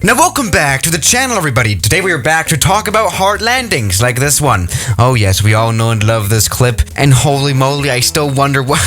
Now welcome back to the channel, everybody. Today we are back to talk about hard landings like this one. Oh yes, we all know and love this clip, and holy moly, I still wonder what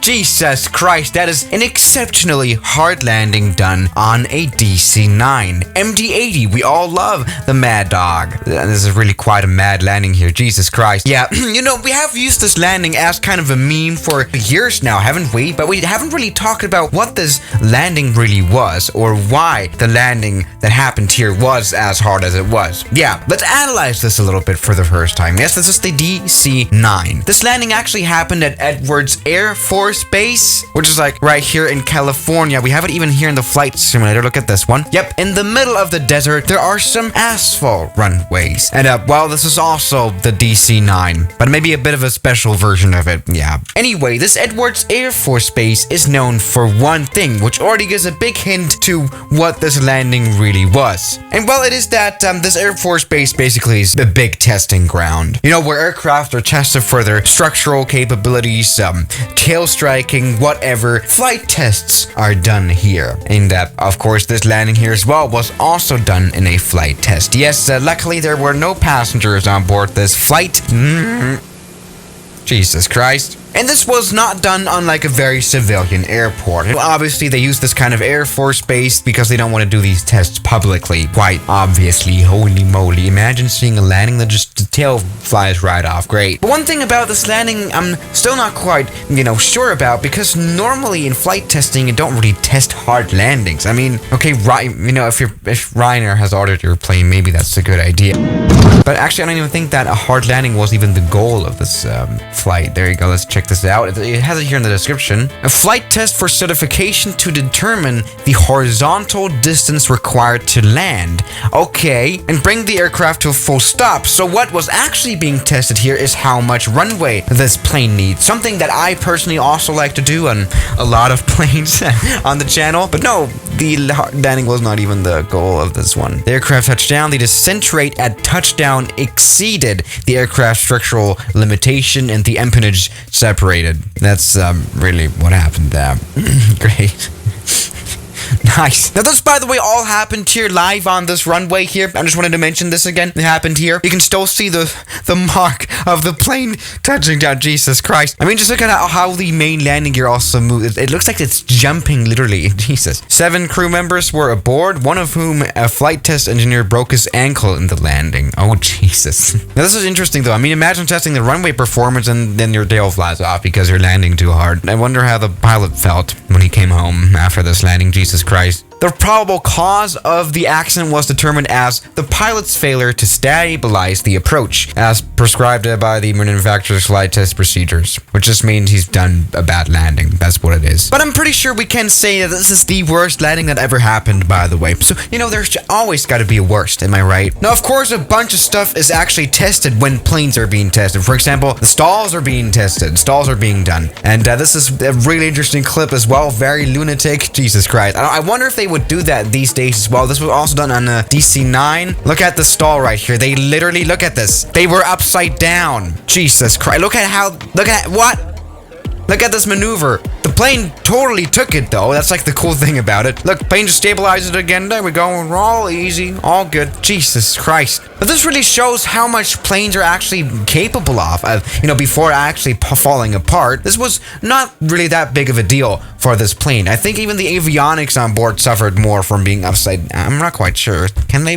Jesus Christ, that is an exceptionally hard landing done on a DC-9 MD-80. We all love the Mad Dog. This is really quite a mad landing here, Jesus Christ. Yeah, you know, we have used this landing as kind of a meme for years now, haven't we? But we haven't really talked about what this landing really was, or why the landing that happened here was as hard as it was. Yeah, let's analyze this a little bit for the first time. Yes, this is the DC-9. This landing actually happened at Edwards Air Force Base, which is like right here in California. We have it even here in the flight simulator. Look at this one. Yep, in the middle of the desert, there are some asphalt runways. And well, this is also the DC-9, but maybe a bit of a special version of it. Yeah. Anyway, this Edwards Air Force Base is known for one thing, which already gives a big hint to what this landing really was. And well, it is that this Air Force Base basically is a big testing ground. You know, where aircraft are tested for their structural capabilities, tail striking, whatever. Flight tests are done here. And of course, this landing here as well was also done in a flight test. Yes, luckily there were no passengers on board this flight. Jesus Christ. And this was not done on like a very civilian airport. Obviously, they use this kind of Air Force base because they don't want to do these tests publicly. Quite obviously, holy moly. Imagine seeing a landing that just the tail flies right off. Great. But one thing about this landing, I'm still not quite, sure about, because normally in flight testing, you don't really test hard landings. I mean, okay, right, if Ryanair has ordered your plane, maybe that's a good idea. But actually, I don't even think that a hard landing was even the goal of this flight. There you go. Let's check this out. It has it here in the description. A flight test for certification to determine the horizontal distance required to land. Okay, and bring the aircraft to a full stop. So what was actually being tested here is how much runway this plane needs. Something that I personally also like to do on a lot of planes on the channel. But no, the landing was not even the goal of this one. The aircraft touched down. The descent rate at touchdown exceeded the aircraft structural limitation and the empennage separated. That's really what happened there. Great. Nice. Now this, by the way, all happened here live on this runway here. I just wanted to mention this again. It happened here. You can still see the mark of the plane touching down. Jesus Christ. I mean, just look at how the main landing gear also moves. It looks like it's jumping literally. Jesus. 7 crew members were aboard, one of whom, a flight test engineer, broke his ankle in the landing. Oh, Jesus. Now this is interesting though. I mean, imagine testing the runway performance and then your tail flies off because you're landing too hard. I wonder how the pilot felt when he came home after this landing. Jesus Christ. The probable cause of the accident was determined as the pilot's failure to stabilize the approach, as prescribed by the manufacturer's flight test procedures, which just means he's done a bad landing. That's what it is. But I'm pretty sure we can say that this is the worst landing that ever happened, by the way. So, there's always got to be a worst, am I right? Now, of course, a bunch of stuff is actually tested when planes are being tested. For example, the stalls are being tested. Stalls are being done. And this is a really interesting clip as well. Very lunatic. Jesus Christ. I wonder if they would do that these days as well. This was also done on a DC-9. Look at the stall right here. They literally, look at this. They were upside down. Jesus Christ. Look at this maneuver. The plane totally took it though. That's like the cool thing about it. Look, plane just stabilized it again. There we go. We're all easy. All good. Jesus Christ. But this really shows how much planes are actually capable of, before actually falling apart. This was not really that big of a deal for this plane. I think even the avionics on board suffered more from being upside down. I'm not quite sure. Can they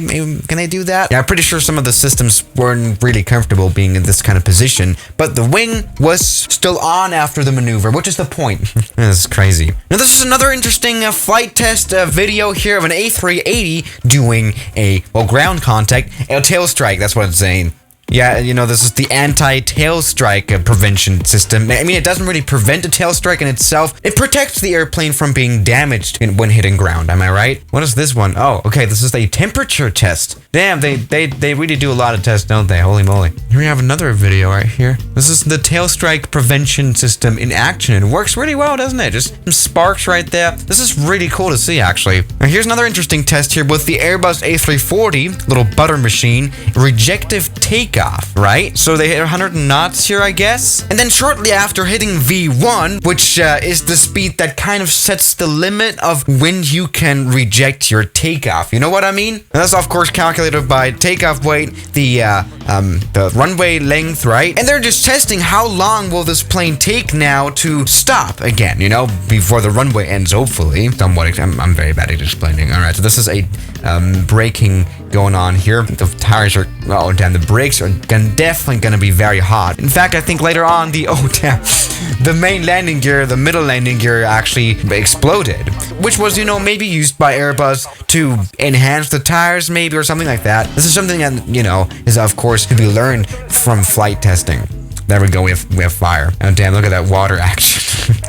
do that? Yeah, I'm pretty sure some of the systems weren't really comfortable being in this kind of position, but the wing was still on after the maneuver, which is the point. This is crazy. Now this is another interesting flight test video here of an A380 doing a ground contact, a tail strike. That's what it's saying. Yeah, this is the anti-tail strike prevention system. I mean, it doesn't really prevent a tail strike in itself. It protects the airplane from being damaged when hitting ground. Am I right? What is this one? Oh, okay. This is a temperature test. Damn, they really do a lot of tests, don't they? Holy moly. Here we have another video right here. This is the tail strike prevention system in action. It works really well, doesn't it? Just some sparks right there. This is really cool to see, actually. Now, here's another interesting test here with the Airbus A340, little butter machine, rejective takeoff takeoff, right? So they hit 100 knots here, I guess. And then shortly after hitting V1, which is the speed that kind of sets the limit of when you can reject your takeoff. You know what I mean? And that's of course calculated by takeoff weight, the runway length, right? And they're just testing how long will this plane take now to stop again, you know, before the runway ends, hopefully. Somewhat, I'm very bad at explaining. All right, so this is a braking going on here. The tires are, oh damn, the brakes are definitely gonna be very hot. In fact, I think later on the main landing gear, the middle landing gear actually exploded, which was, you know, maybe used by Airbus to enhance the tires maybe or something like that. This is something that, you know, is of course to be learned from flight testing. There we go, we have fire. Oh damn, look at that water action.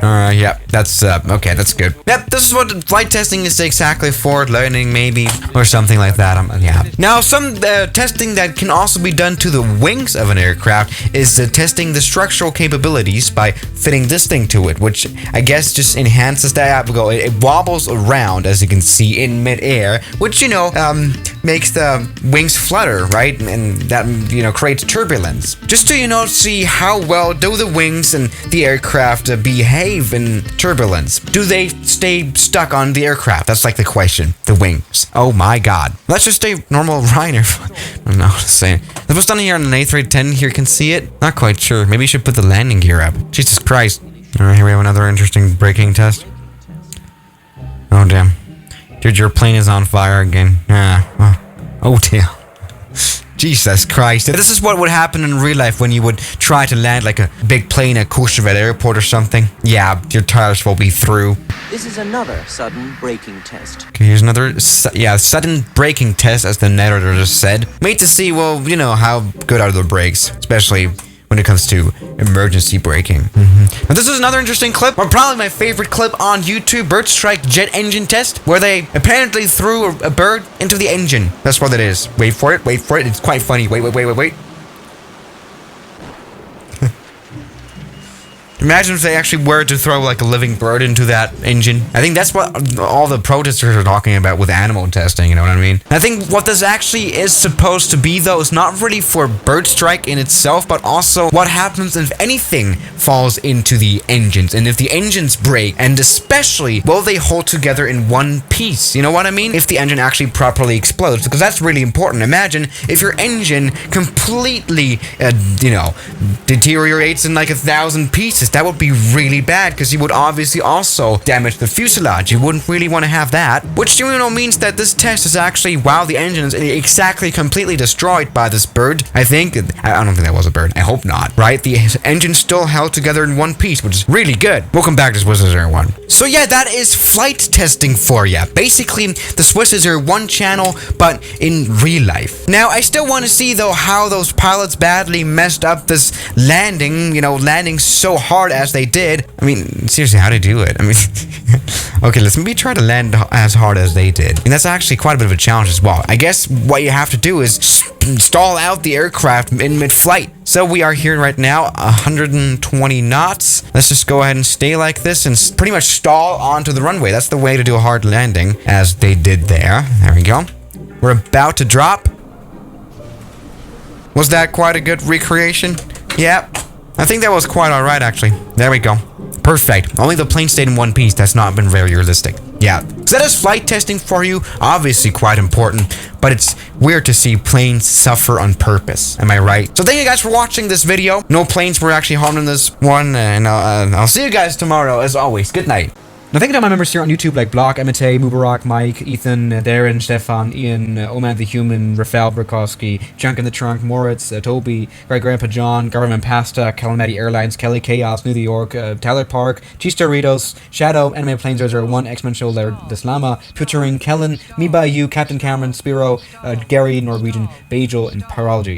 Yeah, that's okay, that's good. Yep, this is what flight testing is exactly for, learning maybe, or something like that. Yeah. Now, some testing that can also be done to the wings of an aircraft is testing the structural capabilities by fitting this thing to it, which I guess just enhances that. It wobbles around, as you can see, in midair, which, you know, makes the wings flutter, right? And that, you know, creates turbulence. Just to, you know, see how well do the wings and the aircraft behave in turbulence. Do they stay stuck on the aircraft? That's like the question. The wings. Oh my god. Let's just stay normal Ryanair. I don't know what to say. This was done here on an A310. Here, can see it? Not quite sure. Maybe you should put the landing gear up. Jesus Christ. Alright, here we have another interesting braking test. Oh damn. Dude, your plane is on fire again. Oh damn. Jesus Christ. This is what would happen in real life when you would try to land like a big plane at Courchevel Airport or something. Yeah, your tires will be through. This is another sudden braking test. Okay, here's another, sudden braking test, as the narrator just said. Made to see, well, you know, how good are the brakes, especially when it comes to emergency braking. Now, this is another interesting clip, or probably my favorite clip on YouTube, bird strike jet engine test, where they apparently threw a bird into the engine. That's what it is. Wait for it, it's quite funny. Wait. Imagine if they actually were to throw like a living bird into that engine. I think that's what all the protesters are talking about with animal testing, you know what I mean? I think what this actually is supposed to be, though, is not really for bird strike in itself, but also what happens if anything falls into the engines, and if the engines break, and especially will they hold together in one piece, you know what I mean? If the engine actually properly explodes, because that's really important. Imagine if your engine completely, you know, deteriorates in like 1,000 pieces. That would be really bad, because you would obviously also damage the fuselage. You wouldn't really want to have that, which, you know, means that this test is actually, while the engine is exactly completely destroyed by this bird, I think, I don't think that was a bird, I hope not, right? The engine still held together in one piece, which is really good. Welcome back to Swiss Air 1. So yeah, that is flight testing for you. Basically, the Swiss Air 1 channel, but in real life. Now, I still want to see, though, how those pilots badly messed up this landing, you know, landing so hard as they did. I mean, seriously, how did they do it? I mean, okay, let's maybe try to land as hard as they did. And that's actually quite a bit of a challenge as well. I guess what you have to do is stall out the aircraft in mid-flight. So we are here right now, 120 knots. Let's just go ahead and stay like this and pretty much stall onto the runway. That's the way to do a hard landing, as they did there. There we go. We're about to drop. Was that quite a good recreation? Yeah. I think that was quite alright, actually. There we go. Perfect. Only the plane stayed in one piece. That's not been very realistic. Yeah. So that is flight testing for you. Obviously quite important, but it's weird to see planes suffer on purpose. Am I right? So thank you guys for watching this video. No planes were actually harmed in this one, and I'll see you guys tomorrow, as always. Good night. Now, thank you to my members here on YouTube like Block, Emite, Mubarak, Mike, Ethan, Darren, Stefan, Ian, Oman the Human, Rafael Burkowski, Junk in the Trunk, Moritz, Toby, Great Grandpa John, Government Pasta, Calamity Airlines, Kelly Chaos, New York, Tyler Park, Cheese Doritos, Shadow, Anime Planes 001, X-Men Show, Laird Deslama, Puttering, Kellen, Me By You, Captain Cameron, Spiro, Gary, Norwegian, Bajel, and Pyrology.